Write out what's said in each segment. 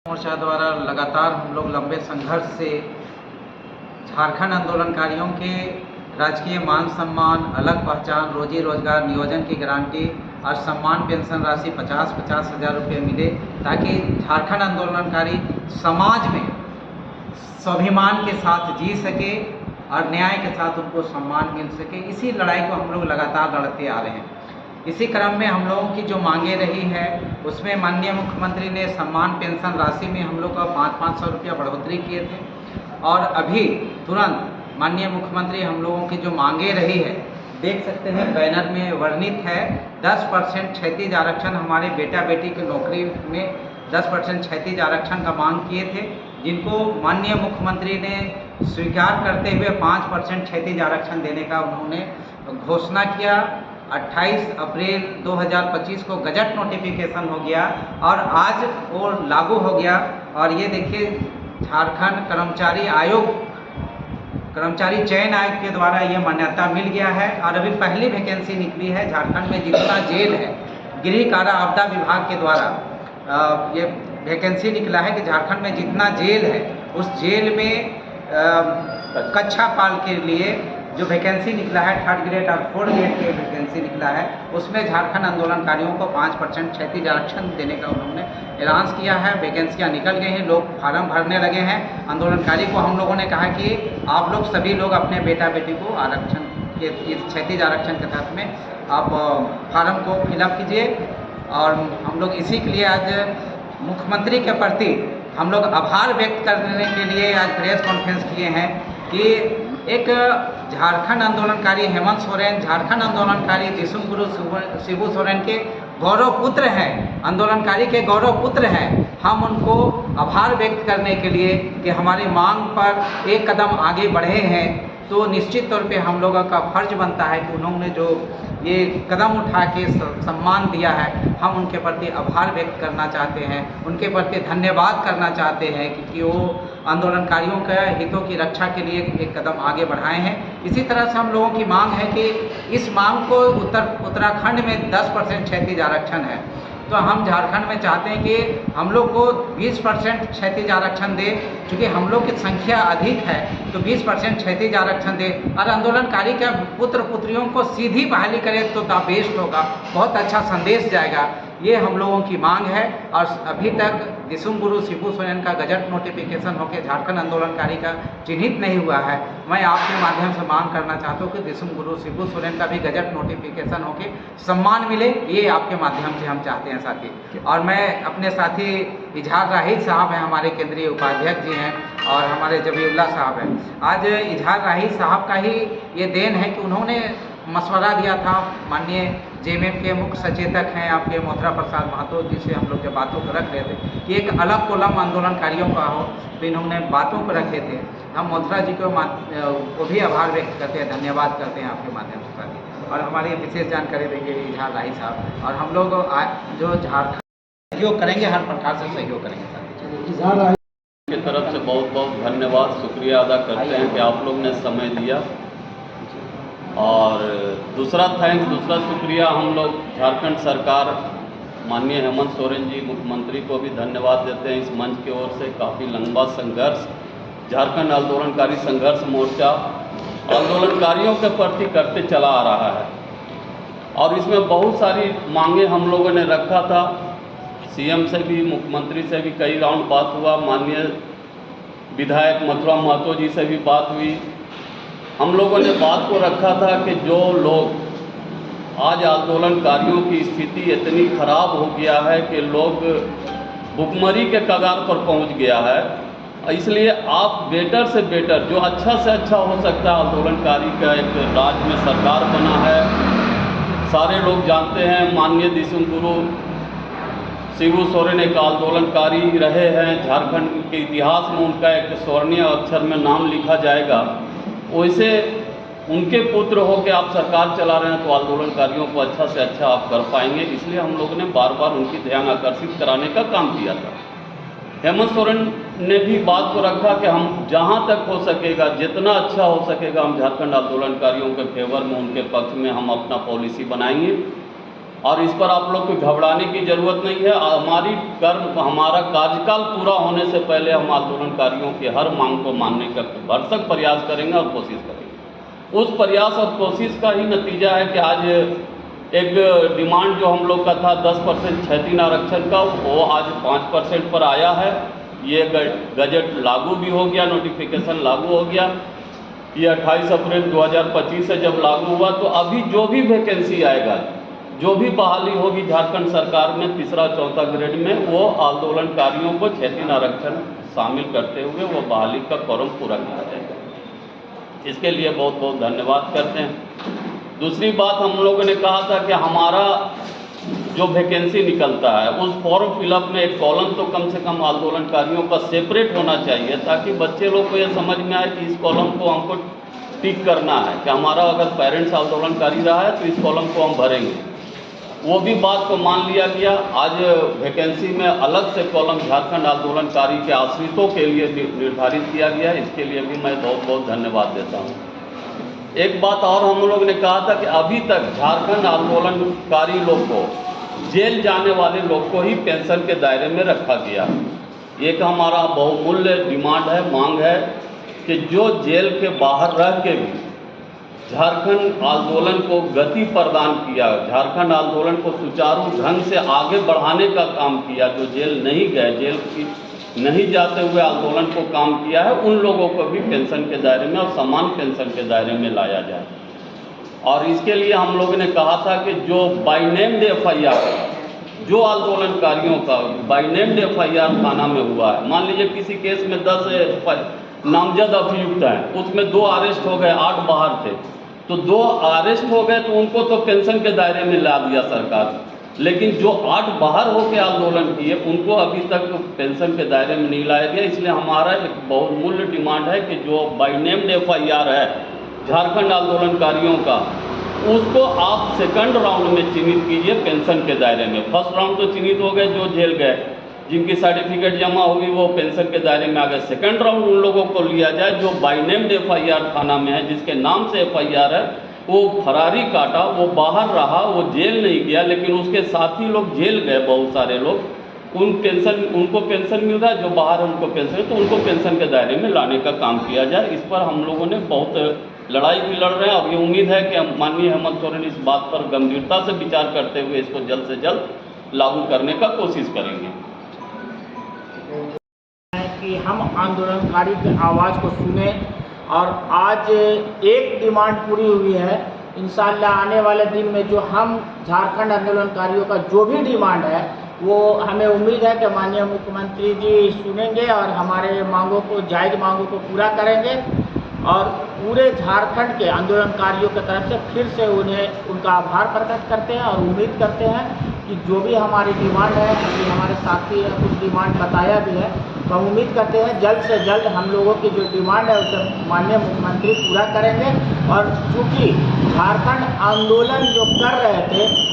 मोर्चा द्वारा लगातार हम लोग लंबे संघर्ष से झारखंड आंदोलनकारियों के राजकीय मान सम्मान, अलग पहचान, रोजी रोजगार, नियोजन की गारंटी और सम्मान पेंशन राशि 50-50 हज़ार रुपये मिले, ताकि झारखंड आंदोलनकारी समाज में स्वाभिमान के साथ जी सके और न्याय के साथ उनको सम्मान मिल सके। इसी लड़ाई को हम लोग लगातार लड़ते आ रहे हैं। इसी क्रम में हम लोगों की जो मांगे रही है उसमें माननीय मुख्यमंत्री ने सम्मान पेंशन राशि में हम लोग का 500-500 रुपया बढ़ोतरी किए थे, और अभी तुरंत माननीय मुख्यमंत्री हम लोगों की जो मांगे रही है, देख सकते हैं बैनर में वर्णित है, 10% क्षैतिज आरक्षण हमारे बेटा बेटी की नौकरी में 10% क्षैतिज आरक्षण का मांग किए थे, जिनको माननीय मुख्यमंत्री ने स्वीकार करते हुए 5% क्षैतिज आरक्षण देने का उन्होंने घोषणा किया। 28 अप्रैल 2025 को गजट नोटिफिकेशन हो गया और आज वो लागू हो गया। और ये देखिए, झारखंड कर्मचारी चयन आयोग के द्वारा ये मान्यता मिल गया है। और अभी पहली वैकेंसी निकली है झारखंड में। जितना जेल है, गृह कारा आपदा विभाग के द्वारा ये वैकेंसी निकला है कि झारखंड में जितना जेल है उस जेल में कक्षा पाल के लिए जो वैकेंसी निकला है, 3rd ग्रेड और 4th ग्रेड के वैकेंसी निकला है, उसमें झारखंड आंदोलनकारियों को 5% क्षैतिज आरक्षण देने का उन्होंने ऐलान किया है। वैकेंसियाँ निकल गई हैं, लोग फार्म भरने लगे हैं। आंदोलनकारी को हम लोगों ने कहा कि आप लोग सभी लोग अपने बेटा बेटी को आरक्षण के इस क्षैतिज आरक्षण के तहत में आप फार्म को फिलअप कीजिए। और हम लोग इसी के लिए आज मुख्यमंत्री के प्रति हम लोग आभार व्यक्त करने के लिए आज प्रेस कॉन्फ्रेंस किए हैं कि एक झारखंड आंदोलनकारी हेमंत सोरेन, झारखंड आंदोलनकारी दिसुमगुरु शिबू सोरेन के गौरव पुत्र हैं, आंदोलनकारी के गौरव पुत्र हैं। हम उनको आभार व्यक्त करने के लिए कि हमारी मांग पर एक कदम आगे बढ़े हैं, तो निश्चित तौर पे हम लोगों का फर्ज बनता है कि उन्होंने जो ये कदम उठा के सम्मान दिया है, हम उनके प्रति आभार व्यक्त करना चाहते हैं, उनके प्रति धन्यवाद करना चाहते हैं कि वो आंदोलनकारियों के हितों की रक्षा के लिए एक कदम आगे बढ़ाए हैं। इसी तरह से हम लोगों की मांग है कि इस मांग को उत्तराखंड में 10% क्षैतिज आरक्षण है, तो हम झारखंड में चाहते हैं कि हम लोग को 20% क्षैतिज आरक्षण दे। चूँकि हम लोग की संख्या अधिक है तो 20% क्षैतिज आरक्षण दे और आंदोलनकारी के पुत्र पुत्रियों को सीधी बहाली करे तो बेस्ट होगा, बहुत अच्छा संदेश जाएगा। ये हम लोगों की मांग है। और अभी तक दिसुमगुरु शिबू सोरेन का गजट नोटिफिकेशन होकर झारखंड आंदोलनकारी का चिन्हित नहीं हुआ है। मैं आपके माध्यम से मांग करना चाहता हूँ कि दिसुमगुरु शिबू सोरेन का भी गजट नोटिफिकेशन होकर सम्मान मिले, ये आपके माध्यम से हम चाहते हैं साथी। और मैं अपने साथी इजहार राही साहब हैं, हमारे केंद्रीय उपाध्यक्ष जी हैं, और हमारे जबीउल्ला साहब हैं। आज इजहार राही साहब का ही ये देन है कि उन्होंने मशवरा दिया था। माननीय जेएमएफ के मुख्य सचेतक हैं आपके मोथरा प्रसाद महतो जी से हम लोग जब बातों को रख रहे थे कि एक अलग कोलम आंदोलनकारियों का हो, तो इन्होंने बातों को रखे थे। हम मोथरा जी को भी आभार व्यक्त करते हैं, धन्यवाद करते हैं आपके माध्यम से साथी। और हमारी विशेष जानकारी देंगे इजहार राही साहब। और हम लोग जो झारखंड सहयोग करेंगे, हर प्रकार से सहयोग करेंगे साथी। की तरफ से बहुत बहुत धन्यवाद, शुक्रिया अदा करते हैं कि आप लोग ने समय दिया। और दूसरा शुक्रिया हम लोग झारखंड सरकार माननीय हेमंत सोरेन जी मुख्यमंत्री को भी धन्यवाद देते हैं। इस मंच की ओर से काफ़ी लंबा संघर्ष झारखंड आंदोलनकारी संघर्ष मोर्चा आंदोलनकारियों के प्रति करते चला आ रहा है, और इसमें बहुत सारी मांगे हम लोगों ने रखा था। सीएम से भी, मुख्यमंत्री से भी कई राउंड बात हुआ, माननीय विधायक मथुरा महतो जी से भी बात हुई। हम लोगों ने बात को रखा था कि जो लोग आज आंदोलनकारियों की स्थिति इतनी खराब हो गया है कि लोग भुखमरी के कगार पर पहुंच गया है, इसलिए आप बेटर से बेटर जो अच्छा से अच्छा हो सकता है, आंदोलनकारी का एक राज्य में सरकार बना है, सारे लोग जानते हैं। माननीय दिसुमगुरु शिबू सोरेन एक आंदोलनकारी रहे हैं, झारखंड के इतिहास में उनका एक स्वर्णीय अक्षर में नाम लिखा जाएगा। वैसे उनके पुत्र हो के आप सरकार चला रहे हैं तो आंदोलनकारियों को अच्छा से अच्छा आप कर पाएंगे, इसलिए हम लोगों ने बार बार उनकी ध्यान आकर्षित कराने का काम किया था। हेमंत सोरेन ने भी बात को रखा कि हम जहां तक हो सकेगा, जितना अच्छा हो सकेगा, हम झारखंड आंदोलनकारियों के फेवर में, उनके पक्ष में हम अपना पॉलिसी बनाएंगे। और इस पर आप लोग को घबराने की ज़रूरत नहीं है। हमारा कार्यकाल पूरा होने से पहले हम आंदोलनकारियों की हर मांग को मानने का भरसक प्रयास करेंगे और कोशिश करेंगे। उस प्रयास और कोशिश का ही नतीजा है कि आज एक डिमांड जो हम लोग का था 10% क्षैतिज आरक्षण का, वो आज 5% पर आया है। ये गजट लागू भी हो गया, नोटिफिकेशन लागू हो गया। ये 28 अप्रैल 2025 से जब लागू हुआ तो अभी जो भी वैकेंसी आएगा, जो भी बहाली होगी झारखंड सरकार में तीसरा चौथा ग्रेड में, वो आंदोलनकारियों को क्षैतिज आरक्षण शामिल करते हुए वो बहाली का फॉर्म पूरा किया जाएगा। इसके लिए बहुत बहुत धन्यवाद करते हैं। दूसरी बात, हम लोगों ने कहा था कि हमारा जो वैकेंसी निकलता है उस फॉर्म फिलअप में एक कॉलम तो कम से कम आंदोलनकारियों का सेपरेट होना चाहिए, ताकि बच्चे लोग को ये समझ में आए कि इस कॉलम को हमको टिक करना है कि हमारा अगर पेरेंट्स आंदोलनकारी रहा है तो इस कॉलम को हम भरेंगे। वो भी बात को मान लिया गया। आज वैकेंसी में अलग से कॉलम झारखंड आंदोलनकारी के आश्रितों के लिए निर्धारित किया गया। इसके लिए भी मैं बहुत बहुत धन्यवाद देता हूँ। एक बात और हम लोग ने कहा था कि अभी तक झारखंड आंदोलनकारी लोग को, जेल जाने वाले लोग को ही पेंशन के दायरे में रखा गया। एक हमारा बहुमूल्य डिमांड है, मांग है कि जो जेल के बाहर रह के भी झारखंड आंदोलन को गति प्रदान किया, झारखंड आंदोलन को सुचारू ढंग से आगे बढ़ाने का काम किया, जो जेल नहीं गए, जेल की नहीं जाते हुए आंदोलन को काम किया है, उन लोगों को भी पेंशन के दायरे में और समान पेंशन के दायरे में लाया जाए। और इसके लिए हम लोगों ने कहा था कि जो बाई नेम्ड FIR, जो आंदोलनकारियों का बाई नेम्ड FIR थाना में हुआ है, मान लीजिए किसी केस में 10 नामजद अभियुक्त हैं, उसमें 2 अरेस्ट हो गए, 8 बाहर थे, तो 2 अरेस्ट हो गए तो उनको तो पेंशन के दायरे में ला दिया सरकार। लेकिन जो 8 बाहर होकर आंदोलन किए उनको अभी तक पेंशन के दायरे में नहीं लाया गया। इसलिए हमारा एक बहुमूल्य डिमांड है कि जो बाई नेम्ड FIR है झारखंड आंदोलनकारियों का, उसको आप सेकंड राउंड में चिन्हित कीजिए पेंशन के दायरे में। फर्स्ट राउंड तो चिन्हित हो गए जो जेल गए, जिनकी सर्टिफिकेट जमा होगी वो पेंशन के दायरे में आ गए। सेकंड राउंड उन लोगों को लिया जाए जो बाई नेम्ड FIR थाना में है, जिसके नाम से FIR है, वो फरारी काटा, वो बाहर रहा, वो जेल नहीं गया, लेकिन उसके साथी लोग जेल गए, बहुत सारे लोग, उनको पेंशन मिल रहा है, जो बाहर है उनको पेंशन, तो उनको पेंशन के दायरे में लाने का काम किया जाए। इस पर हम लोगों ने बहुत लड़ाई भी लड़ रहे हैं। अब ये उम्मीद है कि माननीय हेमंत सोरेन इस बात पर गंभीरता से विचार करते हुए इसको जल्द से जल्द लागू करने का कोशिश करेंगे। कि हम आंदोलनकारी की आवाज़ को सुने और आज एक डिमांड पूरी हुई है। इंशाअल्लाह आने वाले दिन में जो हम झारखंड आंदोलनकारियों का जो भी डिमांड है वो हमें उम्मीद है कि माननीय मुख्यमंत्री जी सुनेंगे और हमारे मांगों को, जायज़ मांगों को पूरा करेंगे और पूरे झारखंड के आंदोलनकारियों की तरफ से फिर से उनका आभार प्रकट करते हैं और उम्मीद करते हैं कि जो भी हमारी डिमांड है, अभी हमारे साथी ने कुछ डिमांड बताया भी है, तो हम उम्मीद करते हैं जल्द से जल्द हम लोगों की जो डिमांड है उसे माननीय मुख्यमंत्री पूरा करेंगे। और चूँकि झारखंड आंदोलन जो कर रहे थे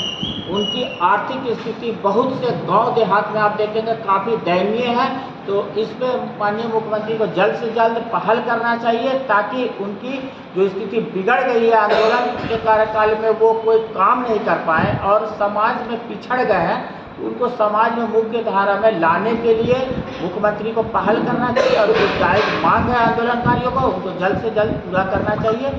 उनकी आर्थिक स्थिति बहुत से गांव देहात में आप देखेंगे काफ़ी दयनीय है, तो इस पर माननीय मुख्यमंत्री को जल्द से जल्द पहल करना चाहिए ताकि उनकी जो स्थिति बिगड़ गई है आंदोलन के कार्यकाल में वो कोई काम नहीं कर पाए और समाज में पिछड़ गए हैं, उनको समाज में मुख्य धारा में लाने के लिए मुख्यमंत्री को पहल करना चाहिए और जो जायज़ मांग है आंदोलनकारियों को उनको जल्द से जल्द पूरा करना चाहिए।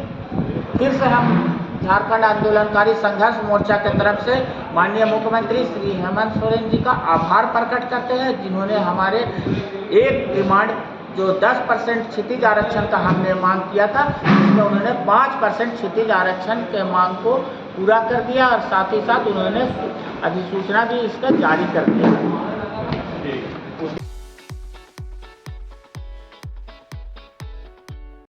फिर से हम झारखंड आंदोलनकारी संघर्ष मोर्चा की तरफ से माननीय मुख्यमंत्री श्री हेमंत सोरेन जी का आभार प्रकट करते हैं, जिन्होंने हमारे एक डिमांड जो 10% क्षितिज आरक्षण का हमने मांग किया था, उसमें उन्होंने 5% क्षितिज आरक्षण के मांग को पूरा कर दिया और साथ ही साथ उन्होंने अधिसूचना भी इसका जारी कर दिया।